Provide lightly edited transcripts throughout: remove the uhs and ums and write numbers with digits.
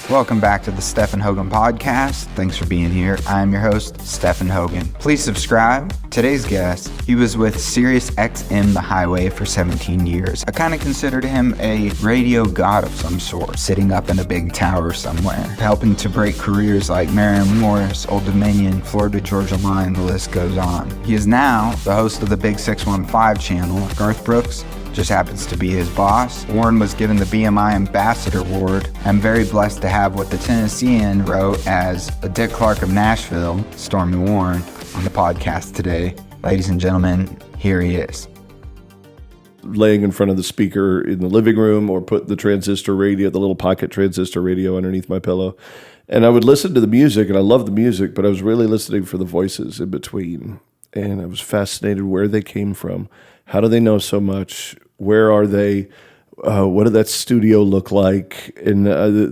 Welcome back to the Stephan Hogan podcast. Thanks for being here. I'm your host, Stephan Hogan. Please subscribe. Today's guest, he was with Sirius XM The Highway for 17 years. I kind of considered him a radio god of some sort, sitting up in a big tower somewhere, helping to break careers like Marion Morris, Old Dominion, Florida Georgia Line, the list goes on. He is now the host of the Big 615 channel. Garth Brooks just happens to be his boss. Warren was given the BMI Ambassador Award. I'm very blessed to have what the Tennessean wrote as a Dick Clark of Nashville, Storme Warren, on the podcast today. Ladies and gentlemen, here he is. Laying in front of the speaker in the living room, or put the transistor radio, the little pocket transistor radio, underneath my pillow. And I would listen to the music, and I love the music, but I was really listening for the voices in between. And I was fascinated where they came from. How do they know so much? Where are they? What did that studio look like? And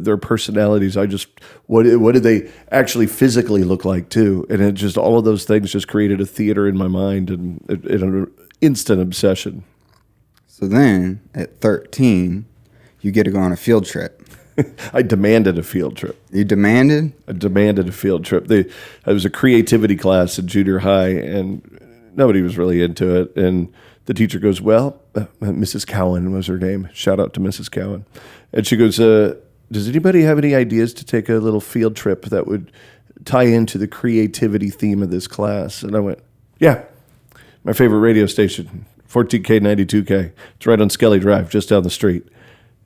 their personalities. What did they actually physically look like too? And it just, all of those things just created a theater in my mind and an instant obsession. So then, at 13, you get to go on a field trip. I demanded a field trip. You demanded? I demanded a field trip. It was a creativity class in junior high, and nobody was really into it. And the teacher goes, Mrs. Cowan was her name. Shout out to Mrs. Cowan. And she goes, does anybody have any ideas to take a little field trip that would tie into the creativity theme of this class? And I went, yeah, my favorite radio station, 14K, 92K. It's right on Skelly Drive, just down the street.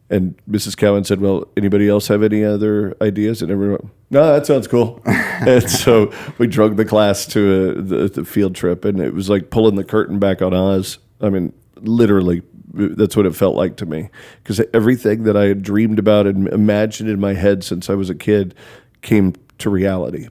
And Mrs. Cowan said, well, anybody else have any other ideas? And everyone went, no, that sounds cool. And so we drug the class to the field trip, and it was like pulling the curtain back on Oz. I mean, literally, that's what it felt like to me. Because everything that I had dreamed about and imagined in my head since I was a kid came to reality.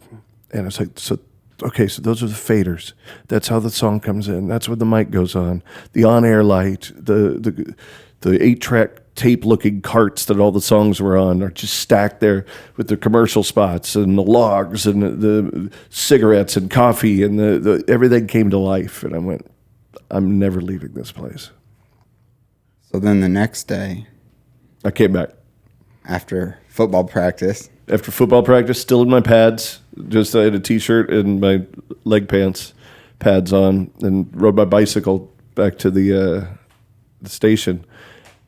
And I was like, so those are the faders. That's how the song comes in. That's when the mic goes on. The on-air light, the 8-track tape-looking carts that all the songs were on are just stacked there with the commercial spots and the logs and the cigarettes and coffee, and the everything came to life. And I went, I'm never leaving this place. So then the next day, I came back. After football practice, still in my pads. Just I had a T-shirt and my leg pants, pads on, and rode my bicycle back to the station.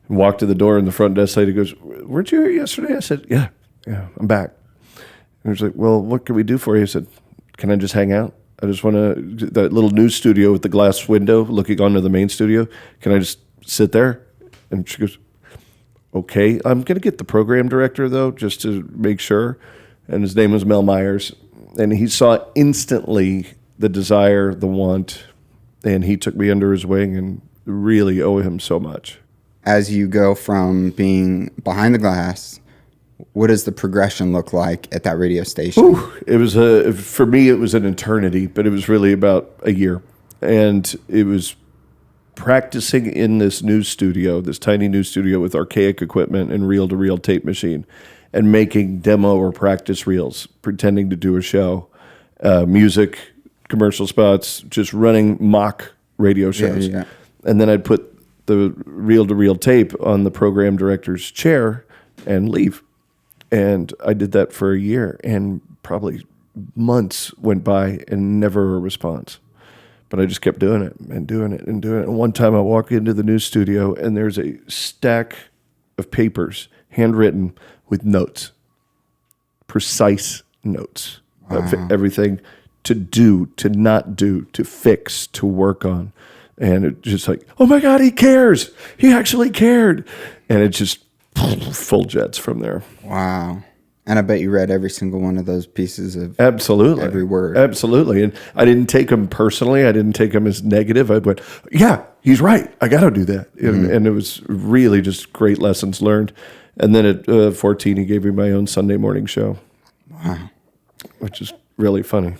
Walked to the door, and the front desk lady goes, weren't you here yesterday? I said, yeah, I'm back. And he was like, well, what can we do for you? I said, can I just hang out? I just want to, that little news studio with the glass window looking onto the main studio. Can I just sit there? And she goes, okay. I'm going to get the program director, though, just to make sure. And his name was Mel Myers. And he saw instantly the desire, the want, and he took me under his wing, and really owe him so much. As you go from being behind the glass, what does the progression look like at that radio station? Ooh, it was for me, it was an eternity, but it was really about a year. And it was practicing in this news studio, this tiny news studio with archaic equipment and reel-to-reel tape machine, and making demo or practice reels, pretending to do a show, music, commercial spots, just running mock radio shows. Yeah. And then I'd put the reel-to-reel tape on the program director's chair and leave. And I did that for a year, and probably months went by and never a response. But I just kept doing it and doing it and doing it. And one time I walk into the news studio, and there's a stack of papers, handwritten, with notes, precise notes of everything to do, to not do, to fix, to work on. And it just like, oh my God, he cares. He actually cared. And it just full jets from there. Wow. And I bet you read every single one of those pieces of absolutely every word. Absolutely. And I didn't take them personally. I didn't take them as negative. I went, yeah, he's right. I got to do that. And it was really just great lessons learned. And then at 14, he gave me my own Sunday morning show. Wow. Which is really funny.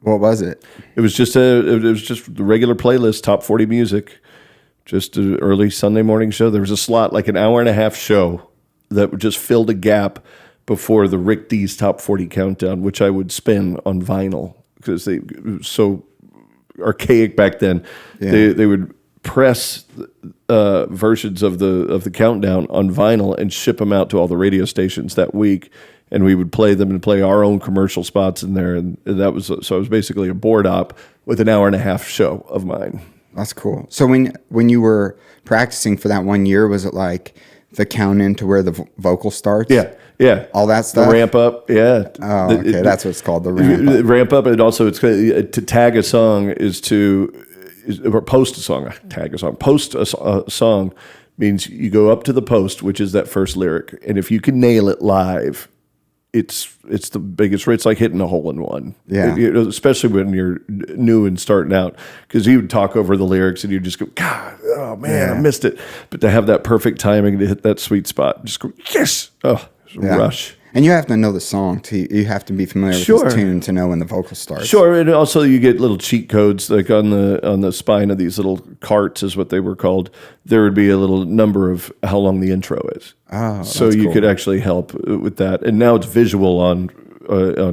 What was it? It was just the regular playlist, top 40 music, just an early Sunday morning show. There was a slot, like an hour and a half show that just filled a gap before the Rick D's top 40 countdown, which I would spin on vinyl because it was so archaic back then. Yeah. They would press versions of the countdown on vinyl and ship them out to all the radio stations that week. And we would play them and play our own commercial spots in there. And that was, so it was basically a board op with an hour and a half show of mine. That's cool. So when you were practicing for that 1 year, was it like the count in to where the vocal starts? Yeah. All that stuff? The ramp up, yeah. Oh, okay. That's what it's called, the ramp up. Ramp up, and also it's to tag a song or post a song. Tag a song. Post a song means you go up to the post, which is that first lyric. And if you can nail it live, it's the biggest. It's like hitting a hole in one. Yeah. Especially when you're new and starting out, because you would talk over the lyrics and you just go, God, oh man, I missed it. But to have that perfect timing to hit that sweet spot, just go, yes. Oh, it's a rush. And you have to know the song too. You have to be familiar with this tune to know when the vocal starts. Sure, and also you get little cheat codes like on the spine of these little carts, is what they were called. There would be a little number of how long the intro is. Oh, so you could actually help with that. And now it's visual on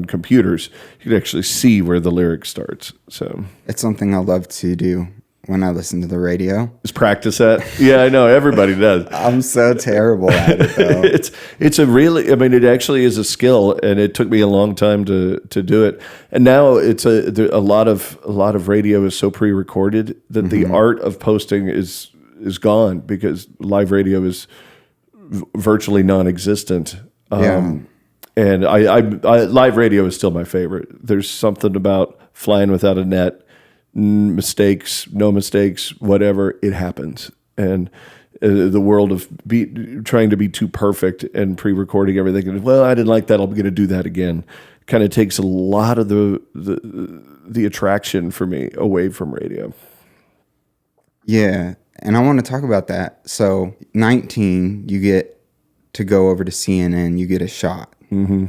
computers. You can actually see where the lyric starts. So it's something I love to do when I listen to the radio. Just practice that. Yeah, I know. Everybody does. I'm so terrible at it, though. It's a really, I mean, it actually is a skill, and it took me a long time to do it. And now it's a lot of radio is so pre-recorded that the art of posting is gone, because live radio is virtually non-existent. And I live radio is still my favorite. There's something about flying without a net. Mistakes, no mistakes, whatever, it happens. And the world of trying to be too perfect and pre-recording everything, and, well, I didn't like that, I'm going to do that again, kind of takes a lot of the attraction for me away from radio. Yeah, and I want to talk about that. So 19, you get to go over to CNN, you get a shot. Mm-hmm.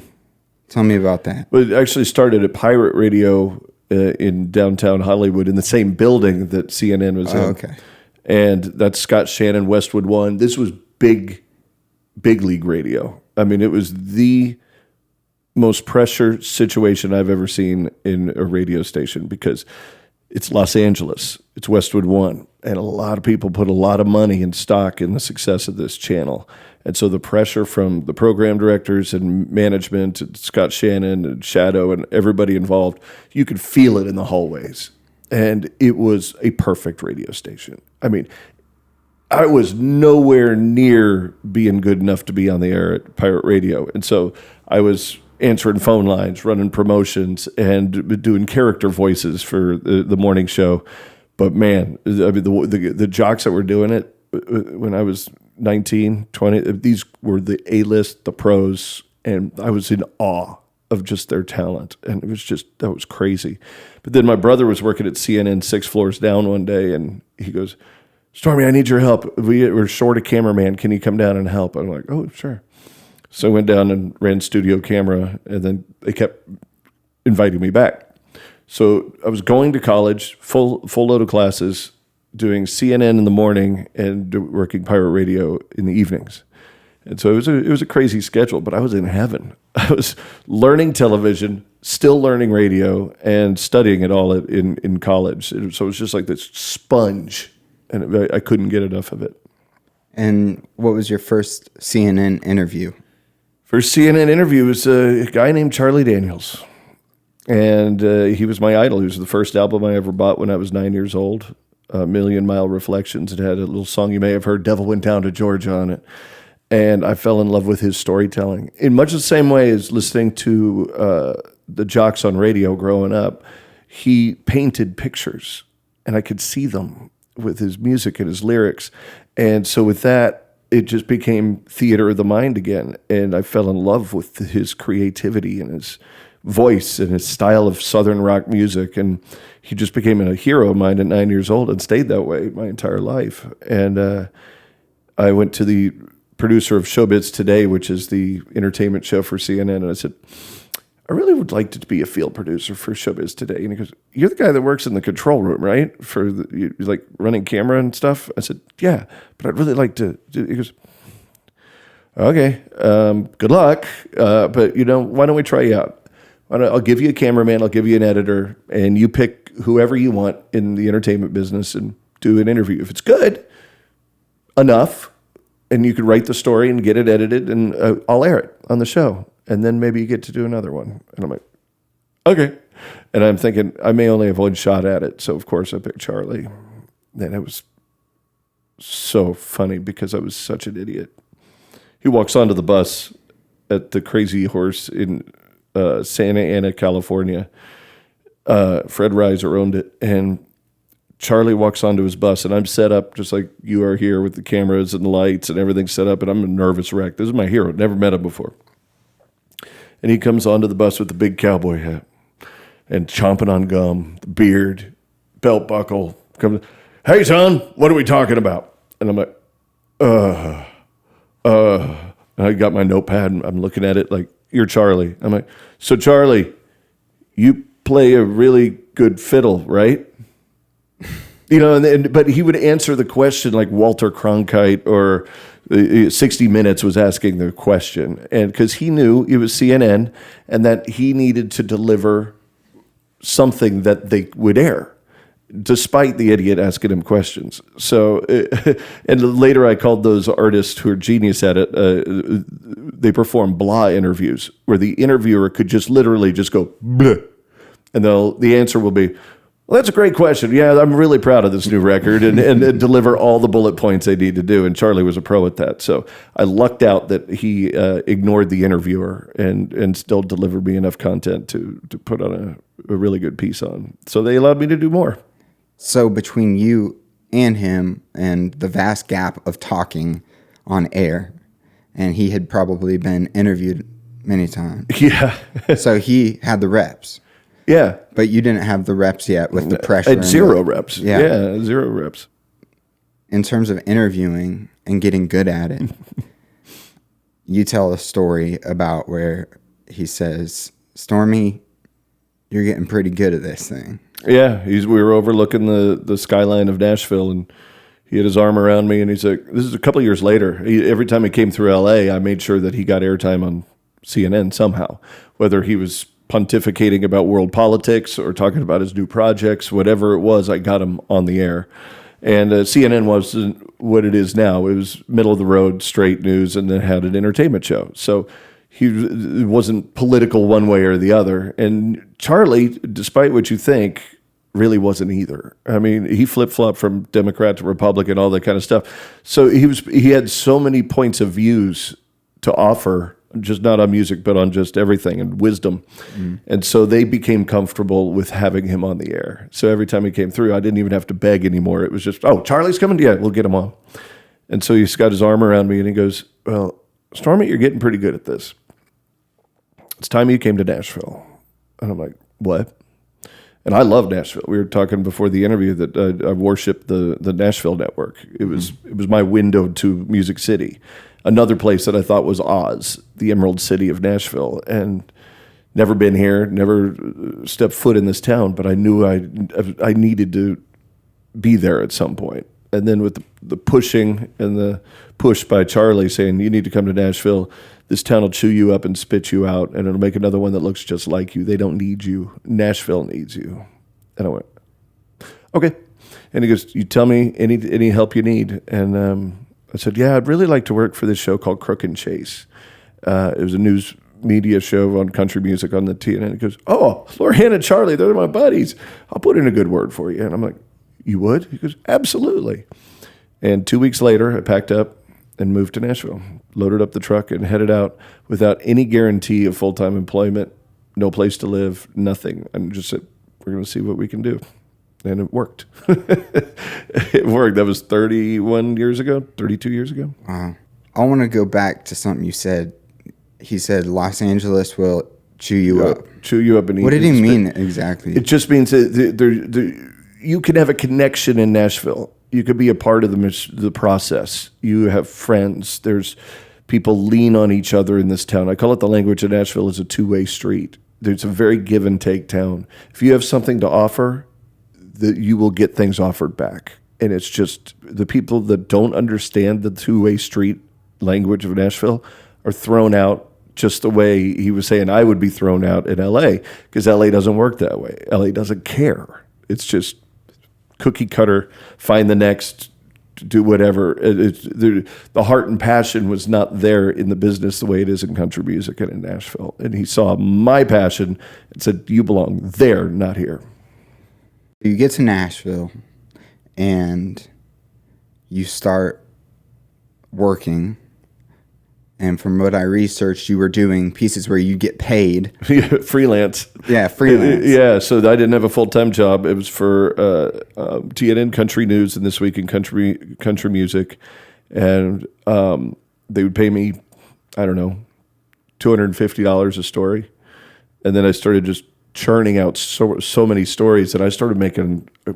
Tell me about that. Well, it actually started at Pirate Radio in downtown Hollywood, in the same building that CNN was in. Okay. And that's Scott Shannon, Westwood One. This was big league radio. I mean, it was the most pressure situation I've ever seen in a radio station, because it's Los Angeles, it's Westwood One, and a lot of people put a lot of money and stock in the success of this channel. And so the pressure from the program directors and management, and Scott Shannon and Shadow and everybody involved, you could feel it in the hallways. And it was a perfect radio station. I mean, I was nowhere near being good enough to be on the air at Pirate Radio. And so I was answering phone lines, running promotions, and doing character voices for the morning show. But man, I mean, the jocks that were doing it when I was 19, 20, these were the A-list, the pros, and I was in awe of just their talent. And it was just, that was crazy. But then my brother was working at CNN 6 floors down one day, and he goes, Stormy, I need your help. We're short a cameraman. Can you come down and help? I'm like, oh, sure. So I went down and ran studio camera, and then they kept inviting me back. So I was going to college, full load of classes, doing CNN in the morning and working Pirate Radio in the evenings. And so it was a crazy schedule, but I was in heaven. I was learning television, still learning radio, and studying it all in college. So it was just like this sponge, and I couldn't get enough of it. And what was your first CNN interview? First CNN interview was a guy named Charlie Daniels. And he was my idol. He was the first album I ever bought when I was 9 years old. Million Mile Reflections. It had a little song you may have heard, Devil Went Down to Georgia, on it. And I fell in love with his storytelling in much the same way as listening to the jocks on radio growing up. He painted pictures, and I could see them with his music and his lyrics. And so with that, it just became theater of the mind again. And I fell in love with his creativity and his voice and his style of Southern rock music. And he just became a hero of mine at 9 years old, and stayed that way my entire life. And I went to the producer of Showbiz Today, which is the entertainment show for CNN, and I said, I really would like to be a field producer for Showbiz Today. And he goes, you're the guy that works in the control room, right? For you like running camera and stuff? I said, yeah, but I'd really like to do. He goes, okay, good luck. But why don't we try you out? I'll give you a cameraman, I'll give you an editor, and you pick whoever you want in the entertainment business and do an interview. If it's good enough and you could write the story and get it edited, and I'll air it on the show. And then maybe you get to do another one. And I'm like, okay. And I'm thinking I may only have one shot at it. So, of course, I picked Charlie. And it was so funny because I was such an idiot. He walks onto the bus at the Crazy Horse in Santa Ana, California. Fred Reiser owned it. And Charlie walks onto his bus, and I'm set up just like you are here with the cameras and the lights and everything set up, and I'm a nervous wreck. This is my hero. Never met him before. And he comes onto the bus with the big cowboy hat and chomping on gum, the beard, belt buckle. Comes, hey, son, what are we talking about? And I'm like, And I got my notepad, and I'm looking at it like, you're Charlie. I'm like, so Charlie, you play a really good fiddle, right? You know, but he would answer the question like Walter Cronkite or 60 Minutes was asking the question. And because he knew it was CNN and that he needed to deliver something that they would air, despite the idiot asking him questions. So, and later I called those artists who are genius at it, they perform blah interviews where the interviewer could just literally just go, bleh. And the answer will be, well, that's a great question. Yeah, I'm really proud of this new record, and deliver all the bullet points they need to do. And Charlie was a pro at that. So I lucked out that he ignored the interviewer and still delivered me enough content to put on a really good piece on. So they allowed me to do more. So between you and him and the vast gap of talking on air, and he had probably been interviewed many times. Yeah. So he had the reps. Yeah. But you didn't have the reps yet with the pressure. And zero reps. Yeah, 0 reps. In terms of interviewing and getting good at it, you tell a story about where he says, Stormy, you're getting pretty good at this thing. Yeah, we were overlooking the skyline of Nashville, and he had his arm around me, and he's like, this is a couple years later. Every time he came through L.A., I made sure that he got airtime on CNN somehow, whether he was pontificating about world politics or talking about his new projects, whatever it was, I got him on the air. And CNN wasn't what it is now. It was middle of the road, straight news, and then had an entertainment show. So it wasn't political one way or the other. And Charlie, despite what you think, really wasn't either. I mean, he flip-flopped from Democrat to Republican, all that kind of stuff. So he had so many points of views to offer, just not on music, but on just everything and wisdom. Mm. And so they became comfortable with having him on the air. So every time he came through, I didn't even have to beg anymore. It was just, oh, Charlie's coming? Yeah, we'll get him on. And so he's got his arm around me and he goes, well, Stormy, you're getting pretty good at this. It's time you came to Nashville. And I'm like, what? And I love Nashville. We were talking before the interview that I worship the Nashville network. It was my window to Music City. Another place that I thought was Oz, the Emerald City of Nashville, and never been here, never stepped foot in this town, but I knew I needed to be there at some point. And then with the pushing and the push by Charlie saying, you need to come to Nashville, this town will chew you up and spit you out, and it'll make another one that looks just like you. They don't need you. Nashville needs you. And I went, okay. And he goes, you tell me any help you need. And I said, yeah, I'd really like to work for this show called Crook and Chase. It was a news media show on country music on the TNN. He goes, oh, Lorianne and Charlie, they're my buddies. I'll put in a good word for you. And I'm like, you would? He goes, absolutely. And 2 weeks later, I packed up and moved to Nashville, loaded up the truck and headed out without any guarantee of full-time employment, no place to live, nothing. And just said, we're going to see what we can do. And it worked. It worked. That was 31 years ago, 32 years ago. Wow. I want to go back to something you said. He said Los Angeles will chew you up. Chew you up and eat. What did he mean exactly? It just means that you can have a connection in Nashville. You could be a part of the process. You have friends. There's people lean on each other in this town. I call it the language of Nashville is a two-way street. There's a very give and take town. If you have something to offer, that you will get things offered back. And it's just the people that don't understand the two-way street language of Nashville are thrown out just the way he was saying I would be thrown out in L.A. because L.A. doesn't work that way. L.A. doesn't care. It's just cookie cutter, find the next, do whatever. The heart and passion was not there in the business the way it is in country music and in Nashville. And he saw my passion and said, you belong there, not here. You get to Nashville and you start working. And from what I researched, you were doing pieces where you get paid. Freelance. Yeah, freelance. Yeah, so I didn't have a full-time job. It was for TNN Country News and This Week in Country Music. And they would pay me, I don't know, $250 a story. And then I started just churning out so many stories that I started making a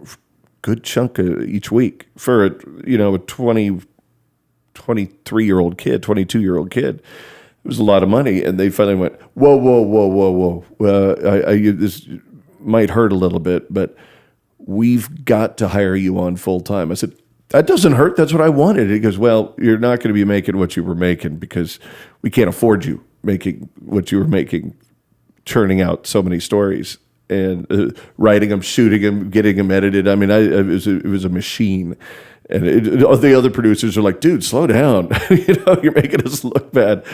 good chunk each week for a 23-year-old kid, 22-year-old kid. It was a lot of money, and they finally went, whoa. This might hurt a little bit, but we've got to hire you on full time. I said, that doesn't hurt. That's what I wanted. He goes, well, you're not going to be making what you were making because we can't afford you making what you were making, churning out so many stories and writing them, shooting them, getting them edited. I mean, it was a machine. And the other producers are like, dude, slow down. You're making us look bad.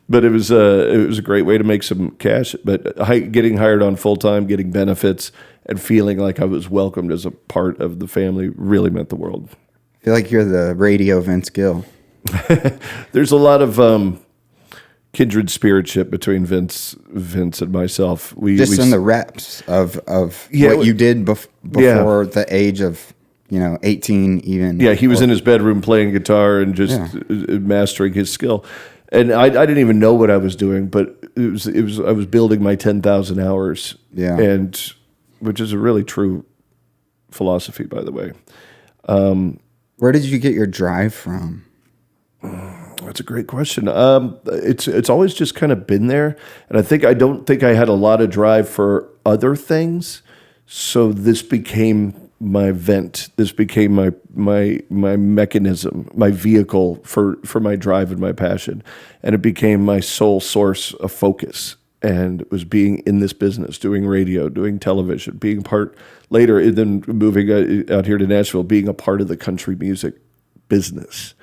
But it was a great way to make some cash. But getting hired on full time, getting benefits, and feeling like I was welcomed as a part of the family really meant the world. I feel like you're the radio Vince Gill. There's a lot of kindred spiritship between Vince and myself. We in the reps of what you did before the age of 18 even. Yeah, he was in his bedroom playing guitar and just mastering his skill. And I didn't even know what I was doing, but I was building my 10,000 hours. Yeah. And which is a really true philosophy, by the way. Where did you get your drive from? That's a great question. It's always just kind of been there. And I don't think I had a lot of drive for other things. So this became my vent. This became my mechanism, my vehicle for my drive and my passion. And it became my sole source of focus. And it was being in this business, doing radio, doing television, being part later, then moving out here to Nashville, being a part of the country music business.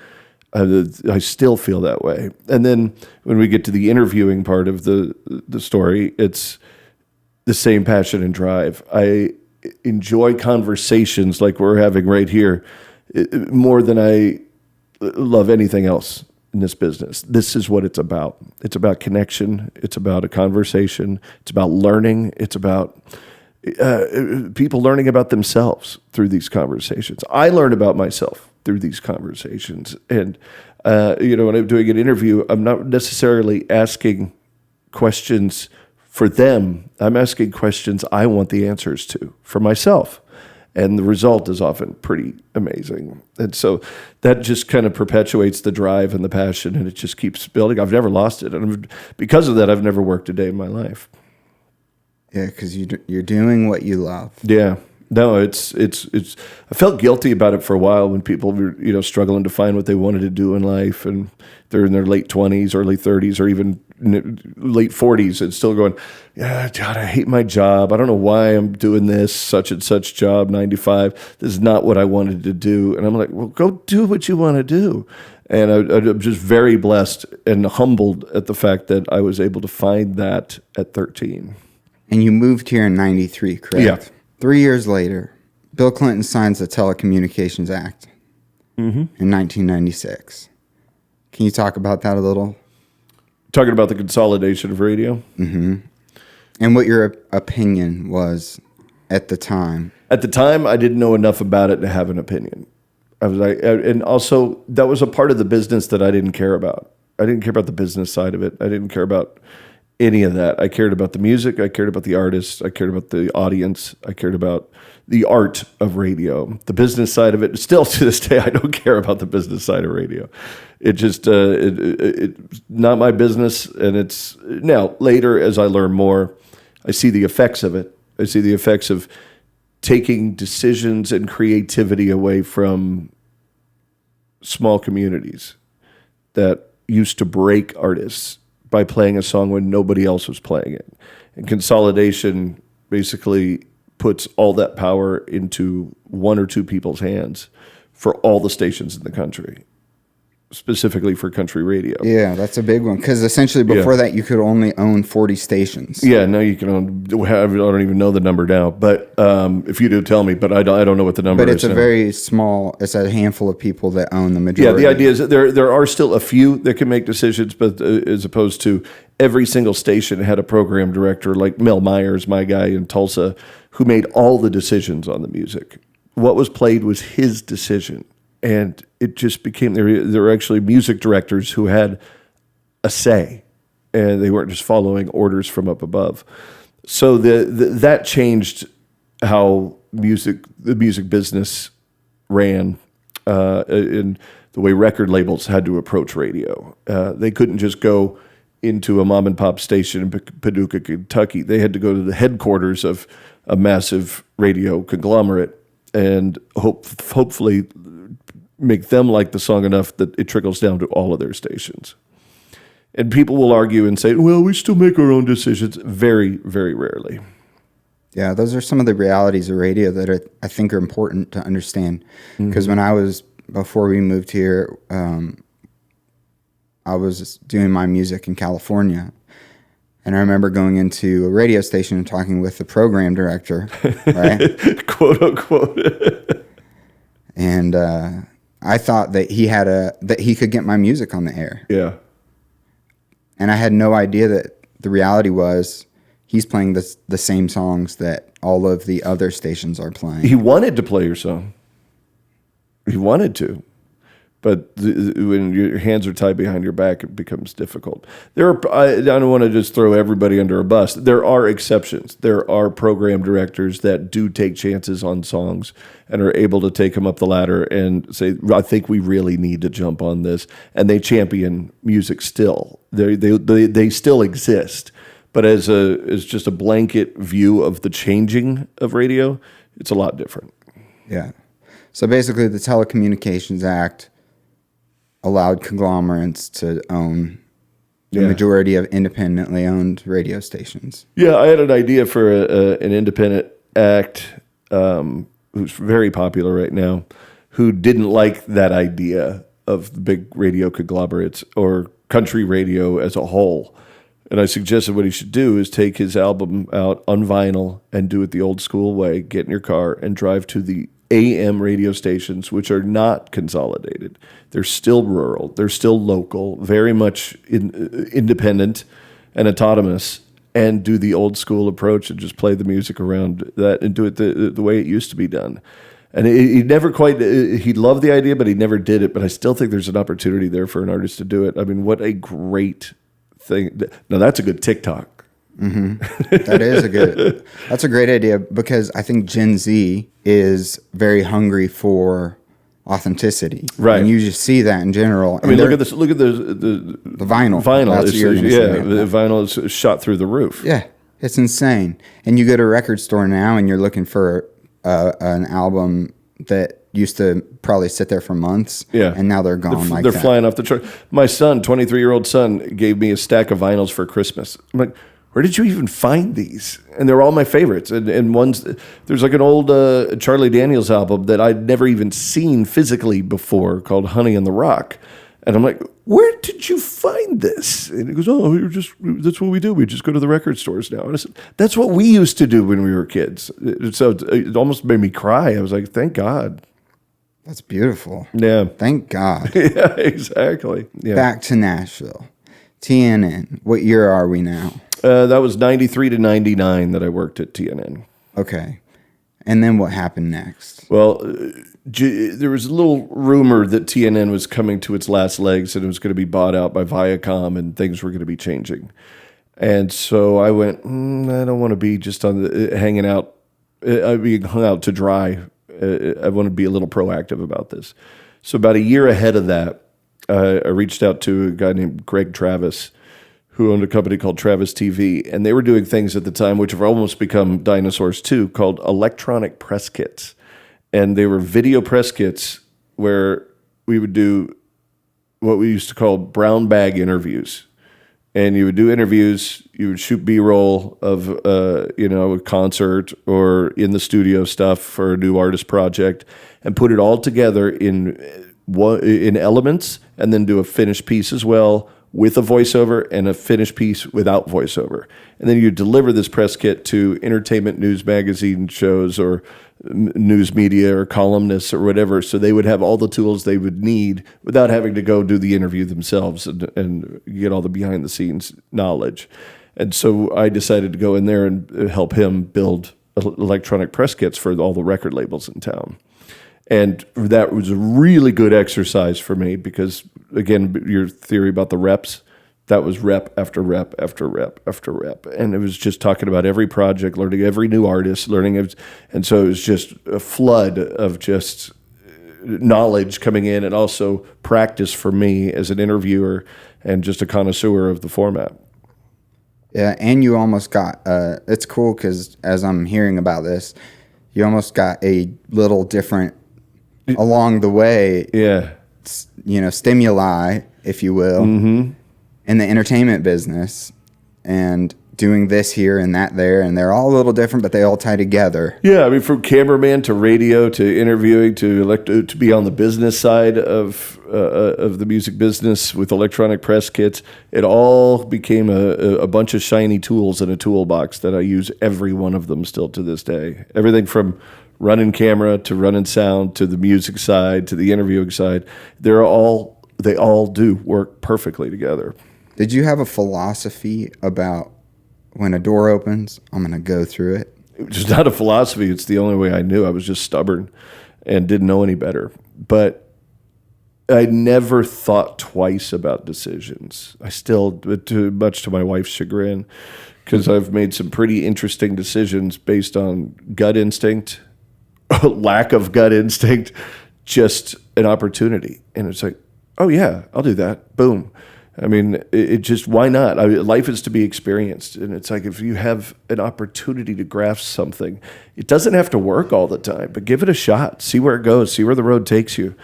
I still feel that way. And then when we get to the interviewing part of the story, it's the same passion and drive. I enjoy conversations like we're having right here more than I love anything else in this business. This is what it's about. It's about connection. It's about a conversation. It's about learning. It's about people learning about themselves through these conversations. I learn about myself through these conversations. And, when I'm doing an interview, I'm not necessarily asking questions for them. I'm asking questions I want the answers to for myself. And the result is often pretty amazing. And so that just kind of perpetuates the drive and the passion, and it just keeps building. I've never lost it. And because of that, I've never worked a day in my life. Yeah, because you're doing what you love. Yeah. No, it's. I felt guilty about it for a while when people were, struggling to find what they wanted to do in life, and they're in their late 20s, early 30s, or even late 40s, and still going, yeah, God, I hate my job. I don't know why I'm doing this such and such job, 9 to 5. This is not what I wanted to do. And I'm like, well, go do what you want to do. And I'm just very blessed and humbled at the fact that I was able to find that at 13. And you moved here in 93, correct? Yeah. 3 years later, Bill Clinton signs the Telecommunications Act in 1996. Can you talk about that a little? Talking about the consolidation of radio? Mm-hmm. And what your opinion was at the time. At the time, I didn't know enough about it to have an opinion. I was like, and also that was a part of the business that I didn't care about. I didn't care about the business side of it. I didn't care about any of that. I cared about the music. I cared about the artists. I cared about the audience. I cared about the art of radio. The business side of it, still to this day, I don't care about the business side of radio. It just, it's not my business. And it's now later, as I learn more, I see the effects of it. I see the effects of taking decisions and creativity away from small communities that used to break artists by playing a song when nobody else was playing it. And consolidation basically puts all that power into one or two people's hands for all the stations in the country, specifically for country radio. Yeah, that's a big one. Because essentially before that, you could only own 40 stations. Yeah, now you can own, I don't even know the number now, but if you do, tell me, but I don't know what the number is. But it's a very small, it's a handful of people that own the majority. Yeah, the idea is that there are still a few that can make decisions, but as opposed to every single station had a program director like Mel Myers, my guy in Tulsa, who made all the decisions on the music. What was played was his decision. And it just became, there were actually music directors who had a say, and they weren't just following orders from up above. So that changed how the music business ran, and the way record labels had to approach radio. They couldn't just go into a mom and pop station in Paducah, Kentucky. They had to go to the headquarters of a massive radio conglomerate and hopefully make them like the song enough that it trickles down to all of their stations. And people will argue and say, well, we still make our own decisions. Very, very rarely. Yeah, those are some of the realities of radio that I think are important to understand. Because before we moved here, I was doing my music in California. And I remember going into a radio station and talking with the program director, right? Quote unquote. And I thought that he could get my music on the air. Yeah. And I had no idea that the reality was he's playing the same songs that all of the other stations are playing. He wanted to play your song. He wanted to. But when your hands are tied behind your back, it becomes difficult. I don't want to just throw everybody under a bus. There are exceptions. There are program directors that do take chances on songs and are able to take them up the ladder and say, I think we really need to jump on this. And they champion music still. They still exist. But as just a blanket view of the changing of radio, it's a lot different. Yeah. So basically the Telecommunications Act allowed conglomerates to own the majority of independently owned radio stations. Yeah, I had an idea for an independent act who's very popular right now, who didn't like that idea of the big radio conglomerates or country radio as a whole. And I suggested what he should do is take his album out on vinyl and do it the old school way, get in your car and drive to the AM radio stations, which are not consolidated. They're still rural. They're still local, very much independent and autonomous, and do the old school approach and just play the music around that and do it the way it used to be done. And he never quite, he loved the idea, but he never did it. But I still think there's an opportunity there for an artist to do it. I mean, what a great thing. Now, that's a good TikTok. Mm-hmm. That's a great idea, because I think Gen Z is very hungry for authenticity. Right. And you just see that in general. I mean, look at this. Look at the vinyl. The vinyl is shot through the roof. Yeah, it's insane. And you go to a record store now and you're looking for an album that used to probably sit there for months. Yeah. And now they're gone They're flying off the chart. My son, 23-year-old son, gave me a stack of vinyls for Christmas. I'm like, where did you even find these? And they're all my favorites. And there's like an old Charlie Daniels album that I'd never even seen physically before called Honey in the Rock. And I'm like, where did you find this? And he goes, that's what we do. We just go to the record stores now. And I said, that's what we used to do when we were kids. So it almost made me cry. I was like, thank God. That's beautiful. Yeah. Thank God. Yeah, exactly. Yeah. Back to Nashville. TNN. What year are we now? That was 93 to 99 that I worked at TNN. Okay. And then what happened next? Well, there was a little rumor that TNN was coming to its last legs and it was going to be bought out by Viacom and things were going to be changing. And so I went, I don't want to be just hanging out, being hung out to dry. I want to be a little proactive about this. So about a year ahead of that, I reached out to a guy named Greg Travis, who owned a company called Travis TV, and they were doing things at the time which have almost become dinosaurs too, called electronic press kits. And they were video press kits where we would do what we used to call brown bag interviews. and you would do interviews. You would shoot B-roll of a concert or in the studio stuff for a new artist project, and put it all together in elements, and then do a finished piece as well with a voiceover and a finished piece without voiceover. And then you deliver this press kit to entertainment news magazine shows or news media or columnists or whatever, so they would have all the tools they would need without having to go do the interview themselves and get all the behind-the-scenes knowledge. And so I decided to go in there and help him build electronic press kits for all the record labels in town. And that was a really good exercise for me because, again, your theory about the reps, that was rep after rep after rep after rep. And it was just talking about every project, learning every new artist, and so it was just a flood of just knowledge coming in, and also practice for me as an interviewer and just a connoisseur of the format. Yeah, and you almost got, it's cool because as I'm hearing about this, you almost got a little different along the way, stimuli, if you will, in the entertainment business, and doing this here and that there, and they're all a little different, but they all tie together. Yeah, I mean, from cameraman to radio to interviewing to be on the business side of the music business with electronic press kits, it all became a bunch of shiny tools in a toolbox that I use every one of them still to this day. Everything from running camera to running sound to the music side to the interviewing side, they all do work perfectly together. Did you have a philosophy about when a door opens, I'm going to go through it? It was not a philosophy. It's the only way I knew. I was just stubborn and didn't know any better. But I never thought twice about decisions. I still, much to my wife's chagrin, because I've made some pretty interesting decisions based on gut instinct, lack of gut instinct, just an opportunity. And it's like, oh yeah, I'll do that. Boom. I mean, it just, why not? Life is to be experienced. And it's like, if you have an opportunity to grasp something, it doesn't have to work all the time, but give it a shot. See where it goes. See where the road takes you.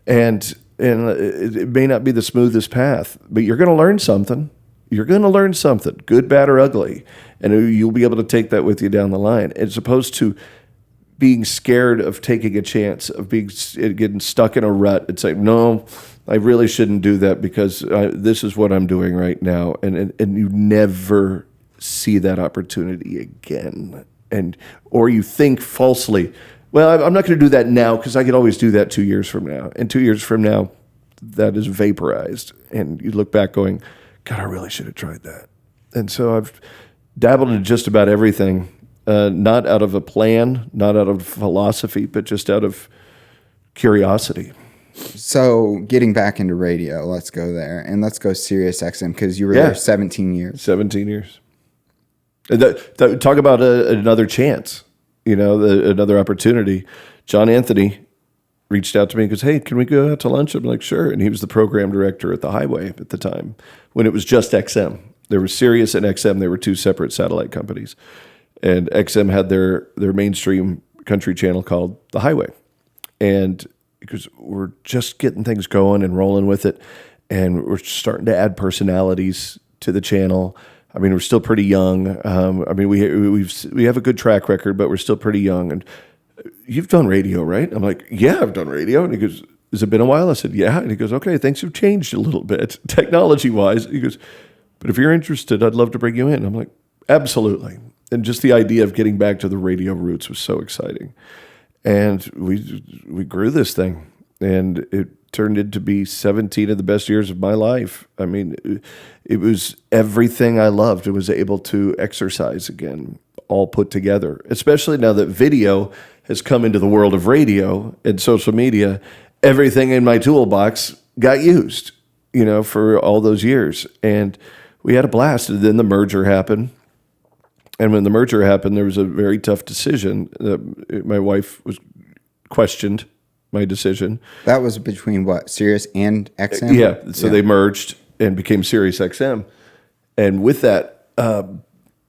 And it may not be the smoothest path, but you're going to learn something. You're going to learn something, good, bad, or ugly. And you'll be able to take that with you down the line, as opposed to being scared of taking a chance, of getting stuck in a rut. It's like, no, I really shouldn't do that because this is what I'm doing right now. And you never see that opportunity again. Or you think falsely, well, I'm not going to do that now because I could always do that 2 years from now. And 2 years from now, that is vaporized. And you look back going, God, I really should have tried that. And so I've dabbled in just about everything, not out of a plan, not out of philosophy, but just out of curiosity. So getting back into radio, let's go there. And let's go Sirius XM because you were there 17 years. 17 years. And talk about another chance, another opportunity. John Anthony reached out to me and goes, hey, can we go out to lunch? I'm like, sure. And he was the program director at The Highway at the time when it was just XM. There was Sirius and XM. They were two separate satellite companies. And XM had their mainstream country channel called The Highway. And because we're just getting things going and rolling with it, and we're starting to add personalities to the channel. I mean, we're still pretty young. We have a good track record, but we're still pretty young. And you've done radio, right? I'm like, yeah, I've done radio. And he goes, has it been a while? I said, yeah. And he goes, okay, things have changed a little bit technology-wise. He goes, but if you're interested, I'd love to bring you in. I'm like, absolutely. And just the idea of getting back to the radio roots was so exciting. And we grew this thing, and it turned into be 17 of the best years of my life. I mean, it was everything I loved. It was able to exercise again, all put together, especially now that video has come into the world of radio and social media. Everything in my toolbox got used, for all those years. And we had a blast. And then the merger happened. And when the merger happened, there was a very tough decision. My wife questioned my decision. That was between what, Sirius and XM? Yeah, so they merged and became Sirius XM. And with that,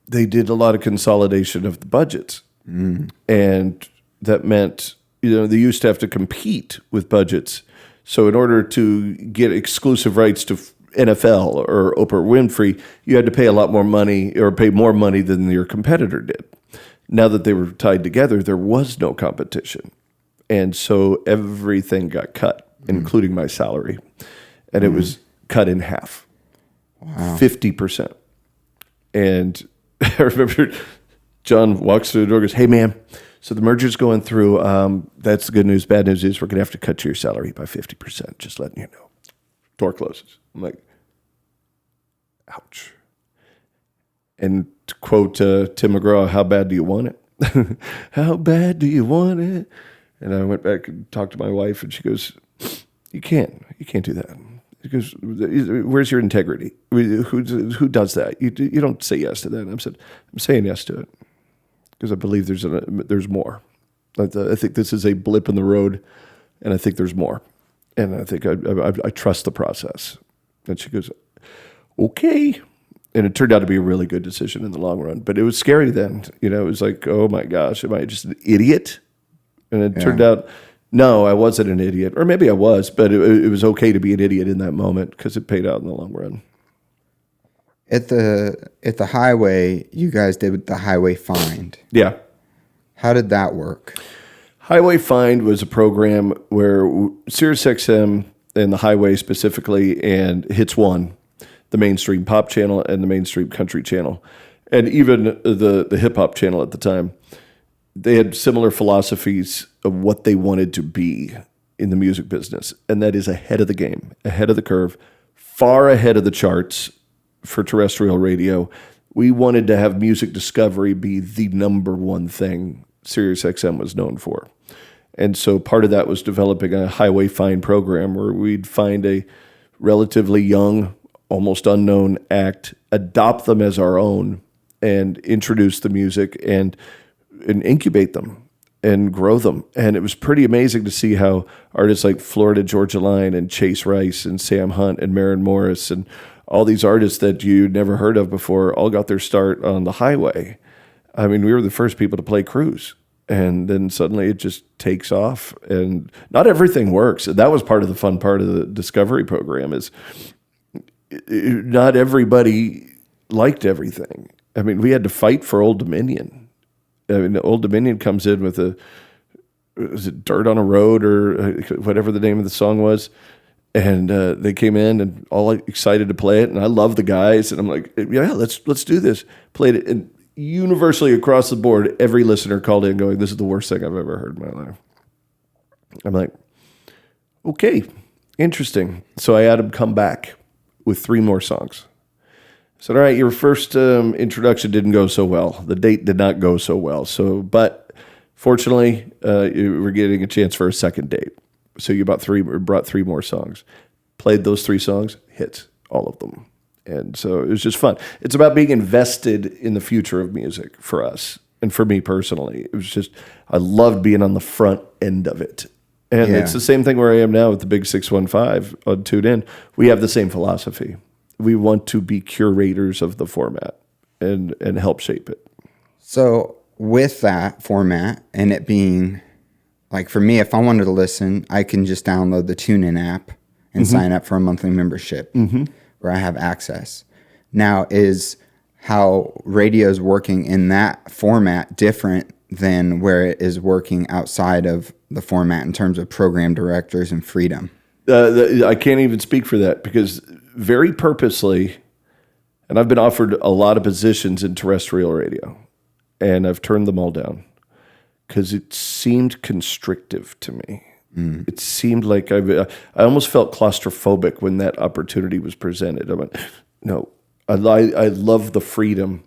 they did a lot of consolidation of the budgets. Mm. And that meant, they used to have to compete with budgets. So in order to get exclusive rights to NFL or Oprah Winfrey, you had to pay a lot more money or pay more money than your competitor did. Now that they were tied together, there was no competition. And so everything got cut, including my salary. And it was cut in half, 50%. And I remember John walks through the door and goes, "Hey, man, so the merger's going through. That's the good news. Bad news is we're going to have to cut your salary by 50%, just letting you know." Door closes. I'm like, ouch. And to quote Tim McGraw, "How bad do you want it?" "How bad do you want it?" And I went back and talked to my wife, and she goes, You can't do that." She goes, "Where's your integrity? Who does that? You don't say yes to that." And I said, "I'm saying yes to it because I believe there's more. I think this is a blip in the road, and I think there's more. And I think I trust the process." And she goes, "Okay." And it turned out to be a really good decision in the long run. But it was scary then. It was like, oh my gosh, am I just an idiot? And it turned out, no, I wasn't an idiot. Or maybe I was, but it was okay to be an idiot in that moment because it paid out in the long run. At the Highway, you guys did the Highway Find. Yeah. How did that work? Highway Find was a program where Sirius XM and the Highway specifically and Hits One, the mainstream pop channel and the mainstream country channel, and even the hip hop channel at the time, they had similar philosophies of what they wanted to be in the music business. And that is ahead of the game, ahead of the curve, far ahead of the charts for terrestrial radio. We wanted to have music discovery be the number one thing Sirius XM was known for. And so part of that was developing a Highway Find program where we'd find a relatively young, almost unknown act, adopt them as our own, and introduce the music and incubate them and grow them. And it was pretty amazing to see how artists like Florida Georgia Line and Chase Rice and Sam Hunt and Maren Morris and all these artists that you never heard of before all got their start on the Highway. I mean, we were the first people to play Cruise. And then suddenly it just takes off. And not everything works. That was part of the fun part of the Discovery program is not everybody liked everything. I mean, we had to fight for Old Dominion. I mean, Old Dominion comes in with was it Dirt on a Road or whatever the name of the song was? And they came in and all excited to play it. And I love the guys. And I'm like, yeah, let's do this. Played it. And universally across the board, every listener called in going, "This is the worst thing I've ever heard in my life." I'm like, okay, interesting. So I had them come back with 3 more songs. I said, all right, your first introduction didn't go so well. The date did not go so well. But fortunately, we're getting a chance for a second date. So you brought 3 more songs. Played those 3 songs, hits all of them. And so it was just fun. It's about being invested in the future of music for us. And for me personally, it was just, I loved being on the front end of it. And it's the same thing where I am now with the Big 615 on TuneIn. We have the same philosophy. We want to be curators of the format and help shape it. So with that format and it being, like for me, if I wanted to listen, I can just download the TuneIn app and sign up for a monthly membership where I have access. Now, is how radio is working in that format different than where it is working outside of the format in terms of program directors and freedom? I can't even speak for that because very purposely, and I've been offered a lot of positions in terrestrial radio, and I've turned them all down because it seemed constrictive to me. It seemed like I almost felt claustrophobic when that opportunity was presented. I went, no, I love the freedom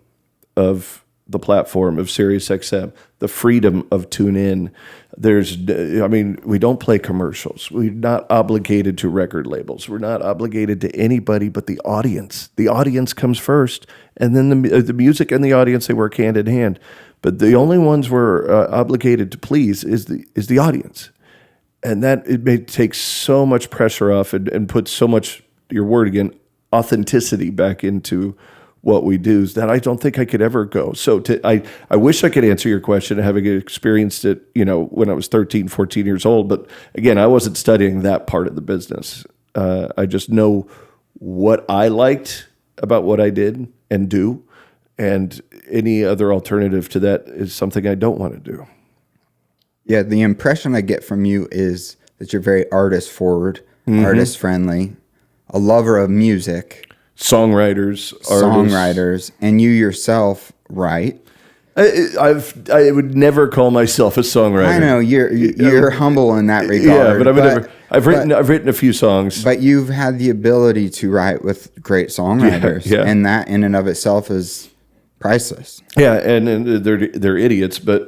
of the platform of Sirius XM, the freedom of TuneIn. We don't play commercials. We're not obligated to record labels. We're not obligated to anybody but the audience. The audience comes first, and then the music and the audience, they work hand in hand. But the only ones we're obligated to please is the audience. And that it may take so much pressure off and put so much, your word again, authenticity back into what we do is that I don't think I could ever go. So I wish I could answer your question, having experienced it, when I was 13, 14 years old. But again, I wasn't studying that part of the business. I just know what I liked about what I did and do, and any other alternative to that is something I don't want to do. Yeah, the impression I get from you is that you're very artist forward, artist friendly, a lover of music, Songwriters, and you yourself write. I would never call myself a songwriter. I know you're humble in that regard. Yeah, but I've written a few songs. But you've had the ability to write with great songwriters, and that in and of itself is priceless. Yeah, and they're idiots, but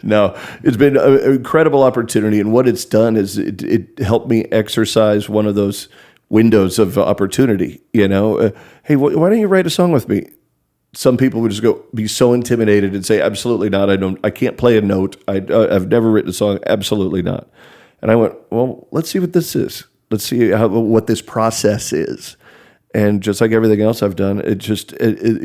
no, it's been an incredible opportunity, and what it's done is it helped me exercise one of those windows of opportunity. Hey, why don't you write a song with me? Some people would just be so intimidated and say, absolutely not. I can't play a note. I've never written a song. Absolutely not. And I went, well, let's see what this is. Let's see what this process is. And just like everything else I've done, it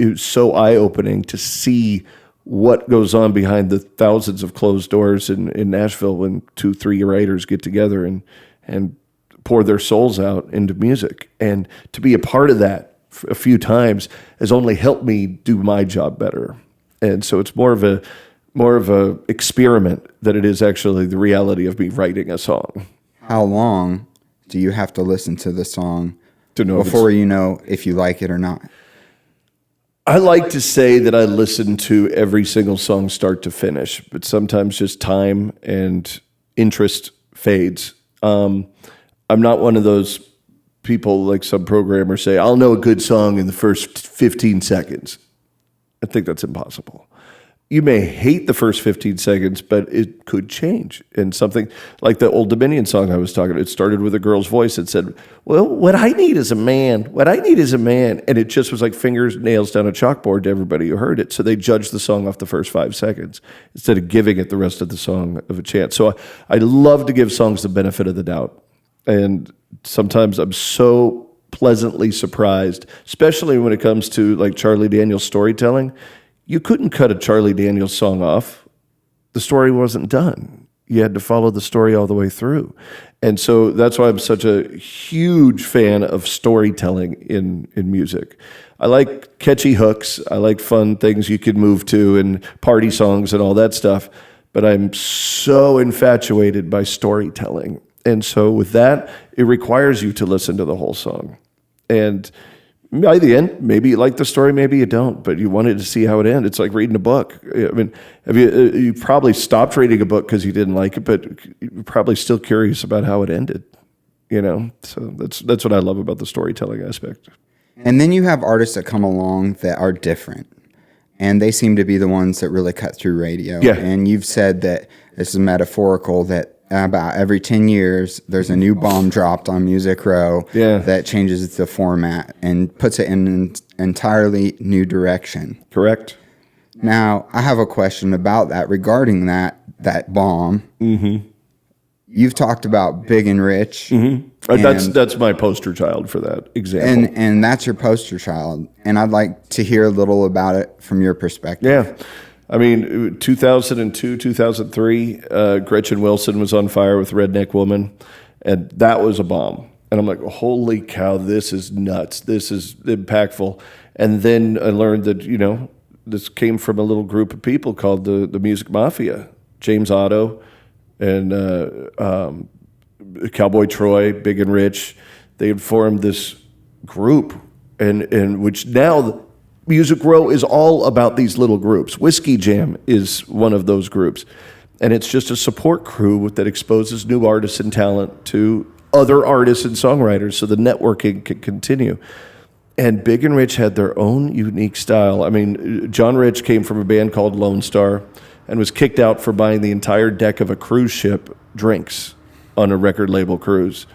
was so eye-opening to see what goes on behind the thousands of closed doors in Nashville when 2-3 writers get together and pour their souls out into music. And to be a part of that a few times has only helped me do my job better. And so it's more of a experiment than it is actually the reality of me writing a song. How long do you have to listen to the song to know before you know if you like it or not? I like to say that I listen to every single song start to finish, but sometimes just time and interest fades. I'm not one of those people like some programmers say, I'll know a good song in the first 15 seconds. I think that's impossible. You may hate the first 15 seconds, but it could change. And something like the Old Dominion song I was talking about, it started with a girl's voice that said, well, what I need is a man. What I need is a man. And it just was like fingers, nails down a chalkboard to everybody who heard it. So they judged the song off the first 5 seconds instead of giving it the rest of the song of a chance. So I love to give songs the benefit of the doubt. And sometimes I'm so pleasantly surprised, especially when it comes to like Charlie Daniels storytelling. You couldn't cut a Charlie Daniels song off. The story wasn't done. You had to follow the story all the way through. And so that's why I'm such a huge fan of storytelling in music. I like catchy hooks. I like fun things you could move to and party songs and all that stuff. But I'm so infatuated by storytelling. And so with that, it requires you to listen to the whole song. And by the end, maybe you like the story, maybe you don't, but you wanted to see how it ends. It's like reading a book. I mean, you probably stopped reading a book because you didn't like it, but you're probably still curious about how it ended. So that's what I love about the storytelling aspect. And then you have artists that come along that are different, and they seem to be the ones that really cut through radio. Yeah. And you've said that this is metaphorical, that about every 10 years, there's a new bomb dropped on Music Row that changes the format and puts it in an entirely new direction. Correct. Now, I have a question about that regarding that bomb. Mm-hmm. You've talked about Big and Rich. Mm-hmm. That's my poster child for that example. And that's your poster child. And I'd like to hear a little about it from your perspective. Yeah. I mean, 2002, 2003, Gretchen Wilson was on fire with Redneck Woman, and that was a bomb. And I'm like, holy cow, this is nuts. This is impactful. And then I learned that, this came from a little group of people called the Music Mafia. James Otto and Cowboy Troy, Big and Rich. They had formed this group, and which now Music Row is all about these little groups. Whiskey Jam is one of those groups. And it's just a support crew that exposes new artists and talent to other artists and songwriters so the networking can continue. And Big and Rich had their own unique style. I mean, John Rich came from a band called Lone Star and was kicked out for buying the entire deck of a cruise ship drinks on a record label cruise.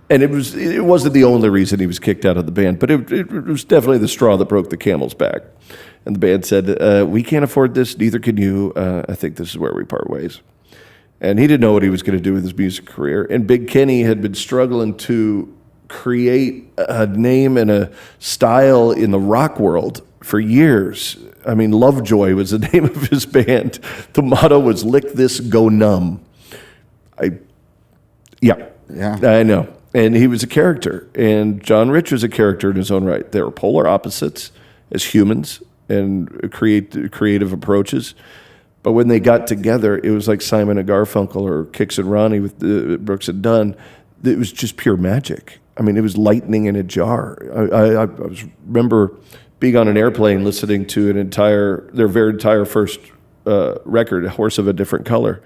And it wasn't the only reason he was kicked out of the band, but it was definitely the straw that broke the camel's back. And the band said, we can't afford this, neither can you. I think this is where we part ways. And he didn't know what he was going to do with his music career. And Big Kenny had been struggling to create a name and a style in the rock world for years. I mean, Lovejoy was the name of his band. The motto was "Lick This, Go Numb." I know. And he was a character. And John Rich was a character in his own right. They were polar opposites as humans and creative approaches. But when they got together, it was like Simon and Garfunkel or Kix and Ronnie with Brooks and Dunn. It was just pure magic. I mean, it was lightning in a jar. I remember being on an airplane listening to their very entire first record, A Horse of a Different Color.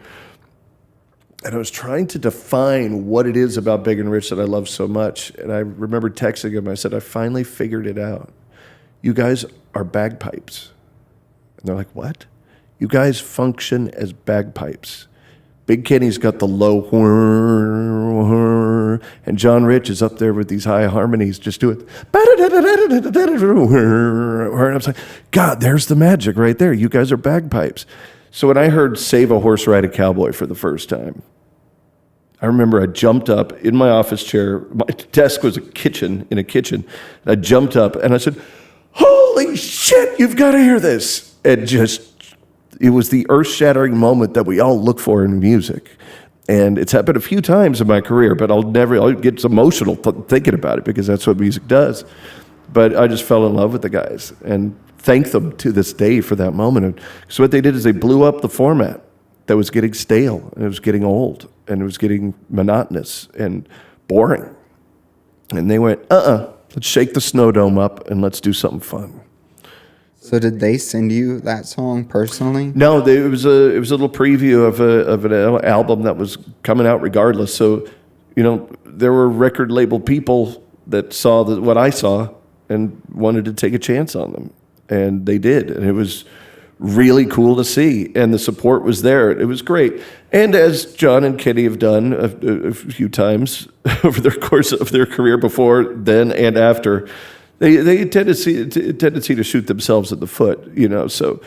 And I was trying to define what it is about Big and Rich that I love so much. And I remember texting him. I said, I finally figured it out. You guys are bagpipes. And they're like, what? You guys function as bagpipes. Big Kenny's got the low whir, and John Rich is up there with these high harmonies just doing. And I was like, God, there's the magic right there. You guys are bagpipes. So when I heard Save a Horse, Ride a Cowboy for the first time, I remember I jumped up in my office chair. My desk was in a kitchen. And I jumped up and I said, holy shit, you've got to hear this. And it was the earth-shattering moment that we all look for in music. And it's happened a few times in my career, but I'll get emotional thinking about it because that's what music does. But I just fell in love with the guys and thank them to this day for that moment. So what they did is they blew up the format that was getting stale, and it was getting old, and it was getting monotonous and boring. And they went, let's shake the Snow Dome up and let's do something fun. So did they send you that song personally? No, it was a little preview of an album that was coming out regardless. So, there were record label people that saw what I saw and wanted to take a chance on them, and they did, and it was really cool to see, and the support was there. It was great. And as John and Kenny have done a few times over the course of their career before, then and after, they tendency to shoot themselves in the foot, So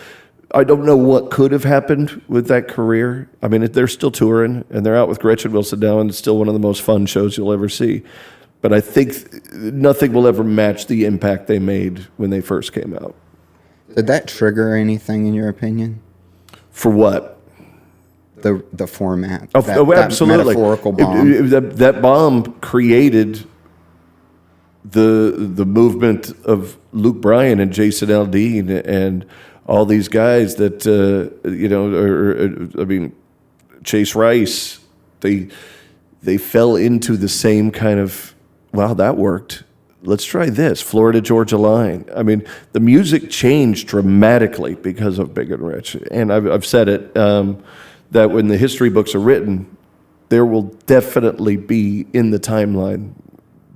I don't know what could have happened with that career. I mean, they're still touring, and they're out with Gretchen Wilson now, and it's still one of the most fun shows you'll ever see. But I think nothing will ever match the impact they made when they first came out. Did that trigger anything in your opinion? For what? The format. Absolutely. That metaphorical bomb. That bomb created the movement of Luke Bryan and Jason Aldean and all these guys that Chase Rice. They fell into the same kind of, wow, that worked. Let's try this. Florida Georgia Line. I mean, the music changed dramatically because of Big and Rich. And I've said it, that when the history books are written, there will definitely be in the timeline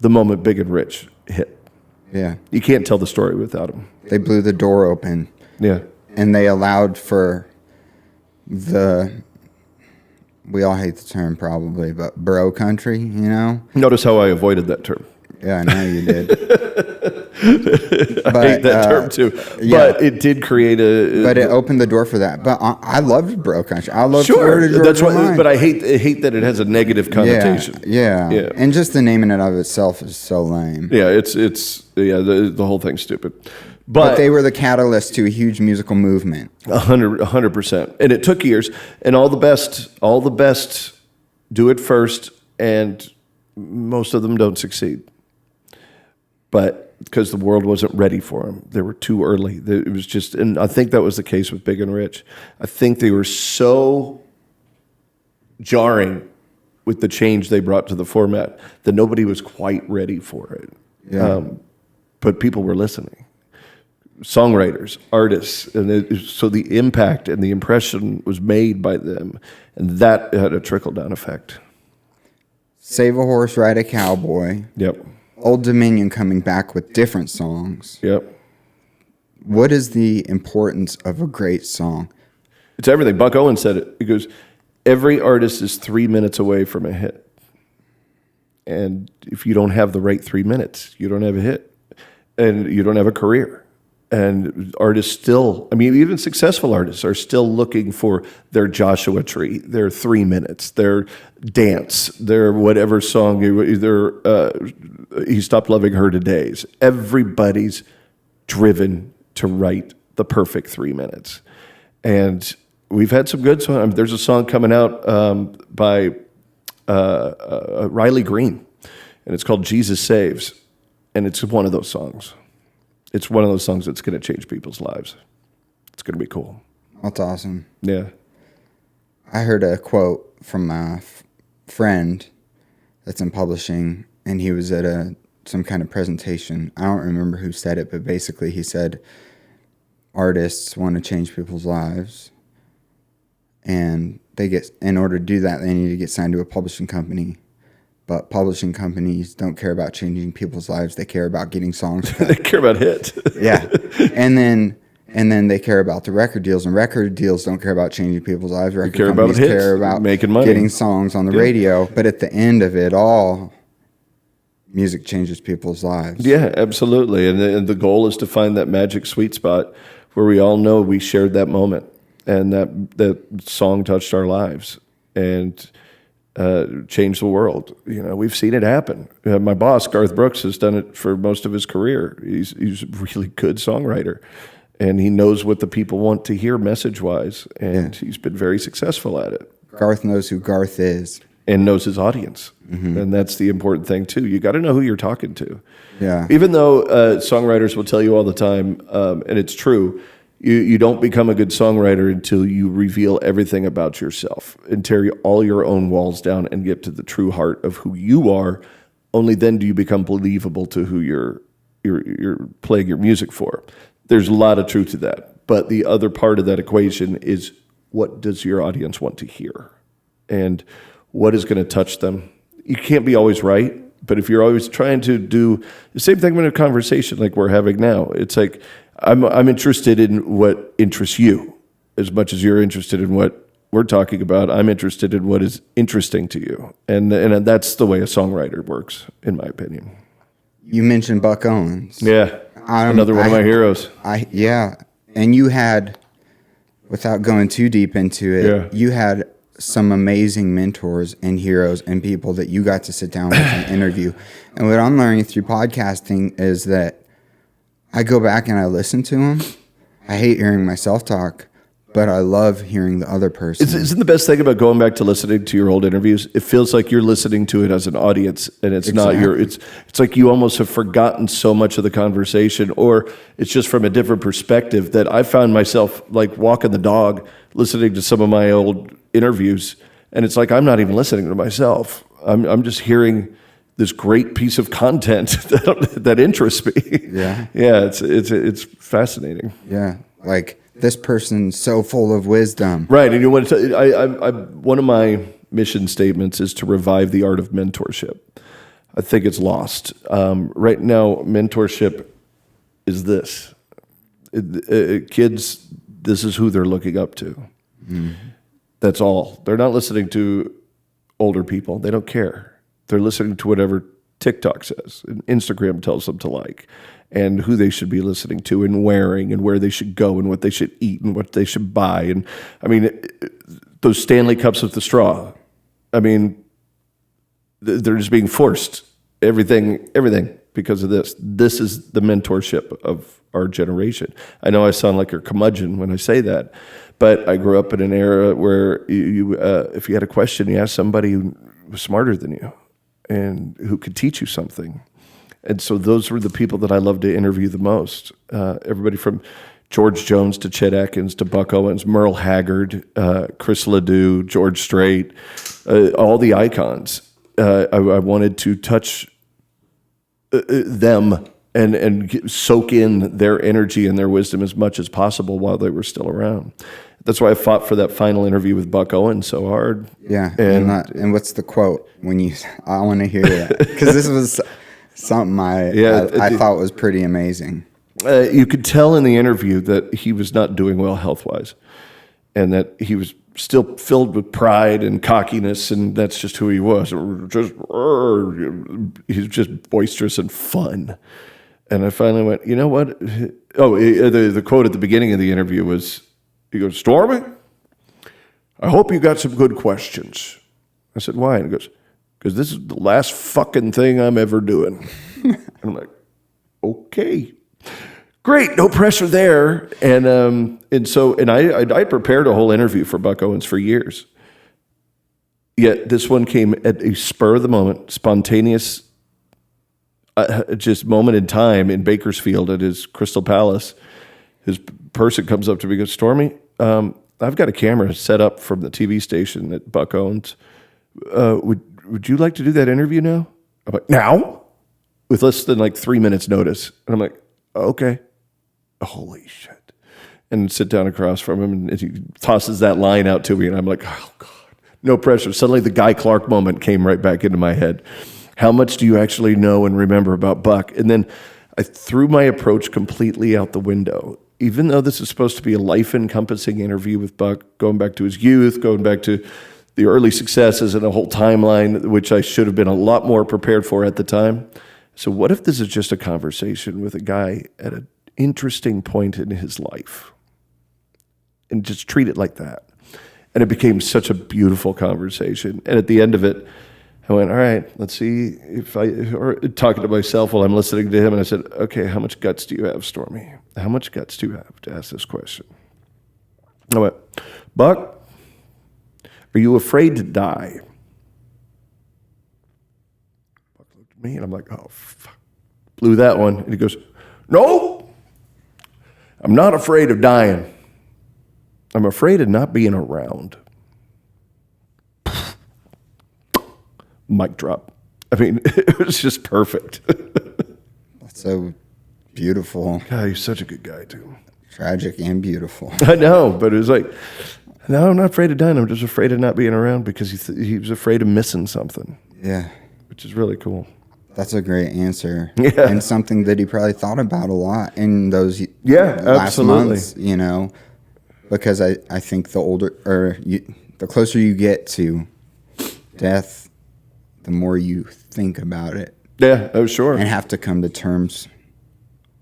the moment Big and Rich hit. Yeah. You can't tell the story without them. They blew the door open. Yeah. And they allowed for we all hate the term probably, but bro country, Notice how I avoided that term. Yeah, I know you did. I hate that term too. Yeah. But it did create But it opened the door for that. But I loved bro country. I love Florida Georgia Line. But I hate that it has a negative connotation. Yeah. And just the naming it of itself is so lame. Yeah, it's the whole thing's stupid. But they were the catalyst to a huge musical movement. 100%. And it took years. And all the best do it first, and most of them don't succeed. But because the world wasn't ready for them, they were too early. It was just, and I think that was the case with Big and Rich. I think they were so jarring with the change they brought to the format that nobody was quite ready for it. Yeah. But people were listening. Songwriters, artists, and so the impact and the impression was made by them, and that had a trickle-down effect. Save a Horse, Ride a Cowboy. Yep. Old Dominion coming back with different songs. Yep. What is the importance of a great song? It's everything. Buck Owens said it. He goes, every artist is 3 minutes away from a hit. And if you don't have the right 3 minutes, you don't have a hit. And you don't have a career. And artists still, even successful artists are still looking for their Joshua Tree, their 3 minutes, their dance, their whatever song, He Stopped Loving Her Today's. Everybody's driven to write the perfect 3 minutes. And we've had some good songs. There's a song coming out by Riley Green. and it's called Jesus Saves. And it's one of those songs. It's one of those songs that's going to change people's lives. It's going to be cool. That's awesome. Yeah. I heard a quote from a friend that's in publishing, and he was at some kind of presentation. I don't remember who said it, but basically he said artists want to change people's lives, and in order to do that, they need to get signed to a publishing company. But publishing companies don't care about changing people's lives. They care about getting songs. They care about hits. Yeah. And then they care about the record deals, and record deals don't care about changing people's lives. Record care companies about hits, care about making money, getting songs on the radio. But at the end of it all, music changes people's lives. Yeah, absolutely. And the goal is to find that magic sweet spot where we all know we shared that moment and that song touched our lives and changed the world. You know, we've seen it happen. My boss, Garth Brooks, has done it for most of his career. He's a really good songwriter, and he knows what the people want to hear message-wise, and he's been very successful at it. Garth knows who Garth is. And knows his audience. Mm-hmm. And that's the important thing, too. You got to know who you're talking to. Yeah. Even though songwriters will tell you all the time, and it's true, you don't become a good songwriter until you reveal everything about yourself and tear all your own walls down and get to the true heart of who you are. Only then do you become believable to who you're playing your music for. There's a lot of truth to that. But the other part of that equation is, what does your audience want to hear? And what is going to touch them? You can't be always right, but if you're always trying to do the same thing in a conversation like we're having now, it's like, I'm interested in what interests you as much as you're interested in what we're talking about. I'm interested in what is interesting to you. And that's the way a songwriter works, in my opinion. You mentioned Buck Owens. Yeah. Another one of my heroes. And you had, without going too deep into it, you had some amazing mentors and heroes and people that you got to sit down with and interview. And what I'm learning through podcasting is that I go back and I listen to them. I hate hearing myself talk, but I love hearing the other person. Isn't the best thing about going back to listening to your old interviews? It feels like you're listening to it as an audience, and it's not it's like you almost have forgotten so much of the conversation, or it's just from a different perspective that I found myself like walking the dog, listening to some of my old interviews, and it's like I'm not even listening to myself. I'm just hearing this great piece of content that interests me. Yeah. Yeah, it's fascinating. Yeah, like this person's so full of wisdom. Right, and you want to one of my mission statements is to revive the art of mentorship. I think it's lost. Right now, mentorship is this. Kids, this is who they're looking up to. Mm. That's all. They're not listening to older people. They don't care. They're listening to whatever TikTok says and Instagram tells them to like, and who they should be listening to and wearing and where they should go and what they should eat and what they should buy. And I mean, those Stanley Cups with the straw, I mean, they're just being forced everything because of this. This is the mentorship of our generation. I know I sound like a curmudgeon when I say that, but I grew up in an era where you if you had a question, you asked somebody who was smarter than you and who could teach you something. And so those were the people that I loved to interview the most. Everybody from George Jones to Chet Atkins to Buck Owens, Merle Haggard, Chris Ledoux, George Strait, all the icons. I wanted to touch them and soak in their energy and their wisdom as much as possible while they were still around. That's why I fought for that final interview with Buck Owens so hard. Yeah, and what's the quote when you? I want to hear that because this was something I thought was pretty amazing. You could tell in the interview that he was not doing well health-wise, and that he was still filled with pride and cockiness, and that's just who he was. He's just boisterous and fun. And I finally went, you know what? The quote at the beginning of the interview was, he goes, "Storme, I hope you got some good questions." I said, "Why?" And he goes, "Because this is the last fucking thing I'm ever doing." And I'm like, okay, great, no pressure there. And I prepared a whole interview for Buck Owens for years. Yet this one came at a spur of the moment, spontaneous just moment in time in Bakersfield at his Crystal Palace, his person comes up to me and goes, Stormy, I've got a camera set up from the TV station that Buck owns. Would you like to do that interview now? I'm like, now? With less than like 3 minutes notice. And I'm like, okay. Holy shit. And sit down across from him, and he tosses that line out to me, and I'm like, oh, God. No pressure. Suddenly the Guy Clark moment came right back into my head. How much do you actually know and remember about Buck? And then I threw my approach completely out the window. Even though this is supposed to be a life-encompassing interview with Buck, going back to his youth, going back to the early successes and a whole timeline, which I should have been a lot more prepared for at the time. So what if this is just a conversation with a guy at an interesting point in his life? And just treat it like that. And it became such a beautiful conversation. And at the end of it, I went, all right, let's see if or talking to myself while I'm listening to him. And I said, okay, how much guts do you have, Stormy? How much guts do you have to ask this question? I went, Buck, are you afraid to die? Buck looked at me and I'm like, oh, fuck. Blew that one. And he goes, no, I'm not afraid of dying. I'm afraid of not being around. Mic drop. I mean, it was just perfect. That's so beautiful. God, he's such a good guy, too. Tragic and beautiful. I know, but it was like, no, I'm not afraid of dying. I'm just afraid of not being around because he was afraid of missing something. Yeah. Which is really cool. That's a great answer. Yeah. And something that he probably thought about a lot in those last absolutely. months, you know, because I think the closer you get to death, the more you think about it. Yeah, oh, sure. And have to come to terms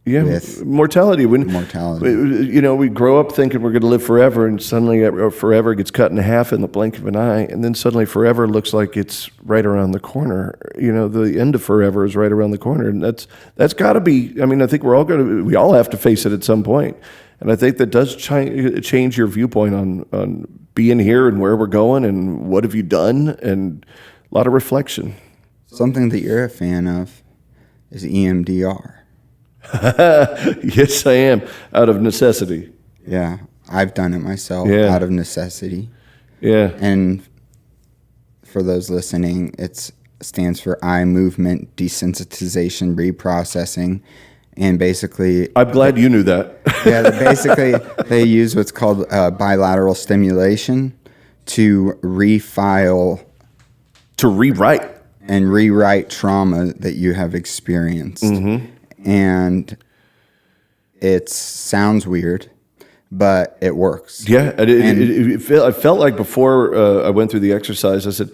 with mortality. You know, we grow up thinking we're going to live forever, and suddenly forever gets cut in half in the blink of an eye, and then suddenly forever looks like it's right around the corner. You know, the end of forever is right around the corner, and that's got to be. I mean, I think we all have to face it at some point, and I think that does change your viewpoint on being here and where we're going and what have you done, and a lot of reflection. Something that you're a fan of is EMDR. Yes, I am, out of necessity. Yeah, I've done it myself out of necessity. Yeah. And for those listening, it stands for eye movement desensitization reprocessing. And basically... I'm glad you knew that. Yeah, basically they use what's called bilateral stimulation to refile... To rewrite. And rewrite trauma that you have experienced. Mm-hmm. And it sounds weird, but it works. Yeah, I felt like before I went through the exercise, I said,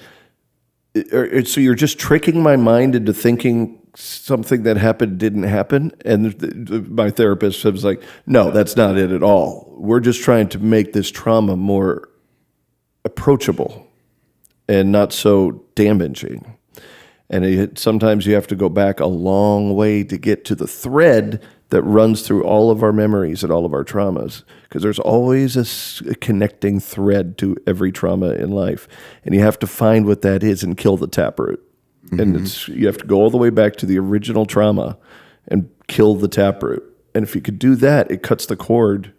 so you're just tricking my mind into thinking something that happened didn't happen? And my therapist was like, no, that's not it at all. We're just trying to make this trauma more approachable and not so damaging. And sometimes you have to go back a long way to get to the thread that runs through all of our memories and all of our traumas. Because there's always a connecting thread to every trauma in life. And you have to find what that is and kill the taproot. Mm-hmm. And you have to go all the way back to the original trauma and kill the taproot. And if you could do that, it cuts the cord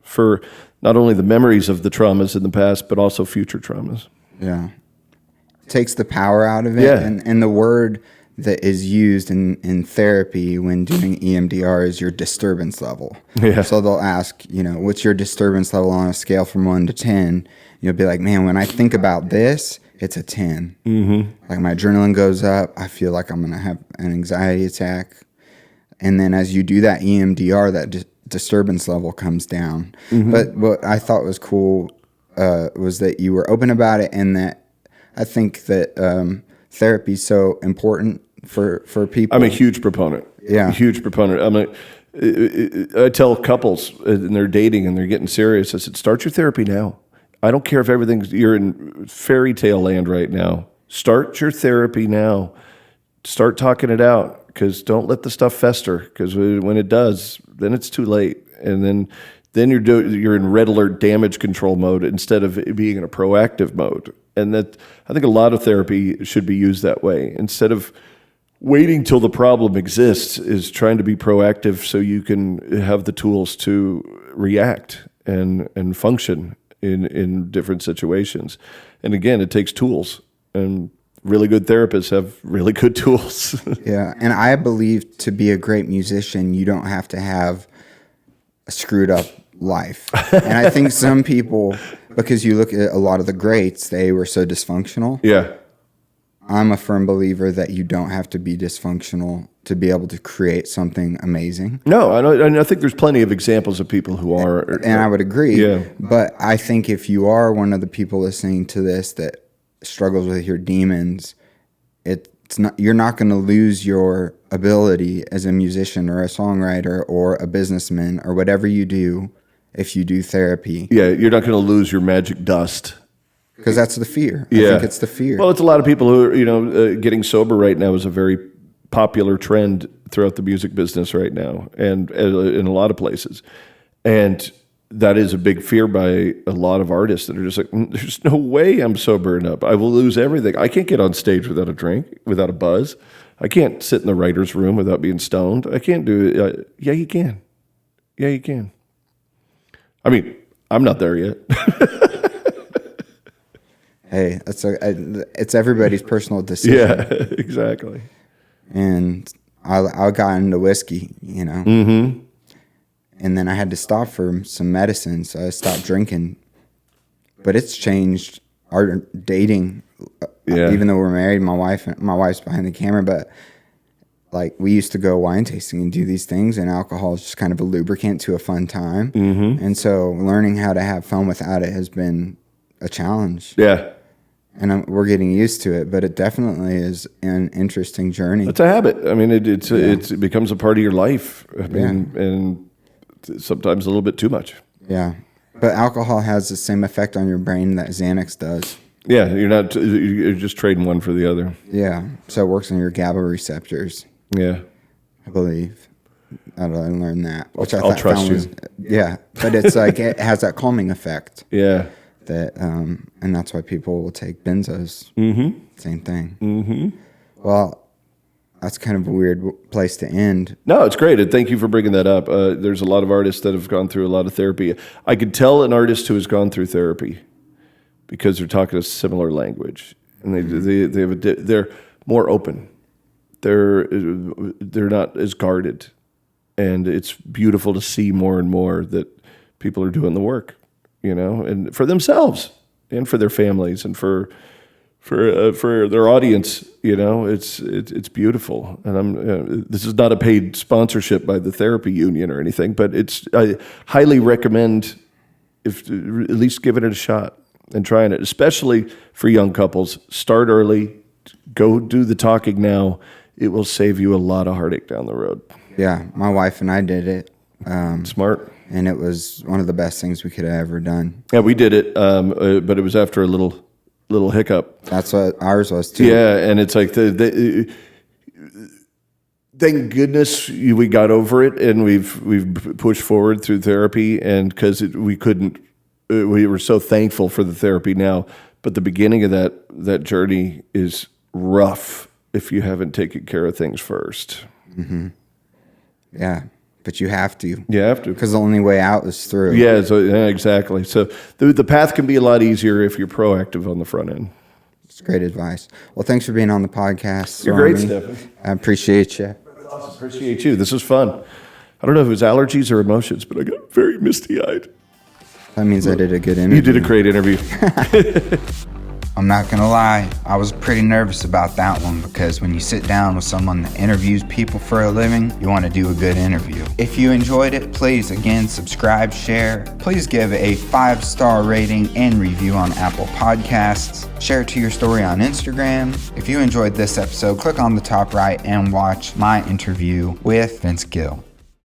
for not only the memories of the traumas in the past, but also future traumas. Yeah. Takes the power out of it. Yeah. And the word that is used in therapy when doing EMDR is your disturbance level. Yeah. So they'll ask, what's your disturbance level on a scale from 1 to 10? You'll be like, man, when I think about this, it's a 10. Mm-hmm. Like my adrenaline goes up. I feel like I'm going to have an anxiety attack. And then as you do that EMDR, that disturbance level comes down. Mm-hmm. But what I thought was cool was that you were open about it, and that I think that therapy is so important for people. I'm a huge proponent. Yeah. A huge proponent. I tell couples, and they're dating and they're getting serious, I said, start your therapy now. I don't care if you're in fairy tale land right now. Start your therapy now. Start talking it out, because don't let the stuff fester, because when it does, then it's too late. And then you're in red alert damage control mode instead of being in a proactive mode. And that, I think a lot of therapy should be used that way. Instead of waiting till the problem exists is trying to be proactive so you can have the tools to react and function in different situations. And again, it takes tools, and really good therapists have really good tools. Yeah, and I believe to be a great musician, you don't have to have a screwed up life. And I think some people, because you look at a lot of the greats, they were so dysfunctional. Yeah. I'm a firm believer that you don't have to be dysfunctional to be able to create something amazing. No, I think there's plenty of examples of people who are. And I would agree. Yeah. But I think if you are one of the people listening to this that struggles with your demons, you're not going to lose your ability as a musician or a songwriter or a businessman or whatever you do if you do therapy. Yeah, you're not going to lose your magic dust. Because that's the fear. Yeah. I think it's the fear. Well, it's a lot of people who are, getting sober right now is a very popular trend throughout the music business right now, and in a lot of places. And that is a big fear by a lot of artists that are just like, there's no way I'm sobering up. I will lose everything. I can't get on stage without a drink, without a buzz. I can't sit in the writer's room without being stoned. I can't do it. Yeah, you can. Yeah, you can. I mean, I'm not there yet. Hey, it's everybody's personal decision. Yeah, exactly. And I got into whiskey, Mm-hmm. And then I had to stop for some medicine, so I stopped drinking. But it's changed our dating. Yeah. Even though we're married, my wife's behind the camera, but like we used to go wine tasting and do these things, and alcohol is just kind of a lubricant to a fun time. Mm-hmm. And so learning how to have fun without it has been a challenge. Yeah. And we're getting used to it, but it definitely is an interesting journey. It's a habit. I mean, it becomes a part of your life. I mean, and sometimes a little bit too much. Yeah. But alcohol has the same effect on your brain that Xanax does. Yeah, you're just trading one for the other. Yeah. So it works on your GABA receptors, Yeah. I believe. I learned that. Which I'll trust you. Yeah. But it's like it has that calming effect. Yeah. That and that's why people will take benzos. Mm-hmm. Same thing. Mm-hmm. Well, that's kind of a weird place to end. No, it's great. And thank you for bringing that up. There's a lot of artists that have gone through a lot of therapy. I could tell an artist who has gone through therapy because they're talking a similar language, and they're more open. They're not as guarded, and it's beautiful to see more and more that people are doing the work, and for themselves and for their families and for their audience. It's beautiful. And this is not a paid sponsorship by the therapy union or anything, but I highly recommend at least giving it a shot and trying it, especially for young couples. Start early, go do the talking now. It will save you a lot of heartache down the road. Yeah, my wife and I did it. Smart. And it was one of the best things we could have ever done. Yeah, we did it, but it was after a little hiccup. That's what ours was too. Yeah, and it's like thank goodness we got over it, and we've pushed forward through therapy, and because we were so thankful for the therapy now. But the beginning of that journey is rough if you haven't taken care of things first. Mm-hmm. Yeah. But you have to. You have to. Because the only way out is through. Yeah, exactly. So the path can be a lot easier if you're proactive on the front end. It's great advice. Well, thanks for being on the podcast. You're great, Stephan. I appreciate you. Awesome. Appreciate you. This was fun. I don't know if it was allergies or emotions, but I got very misty-eyed. That means I did a good interview. You did a great interview. I'm not going to lie, I was pretty nervous about that one because when you sit down with someone that interviews people for a living, you want to do a good interview. If you enjoyed it, please, again, subscribe, share. Please give a 5-star rating and review on Apple Podcasts. Share it to your story on Instagram. If you enjoyed this episode, click on the top right and watch my interview with Vince Gill.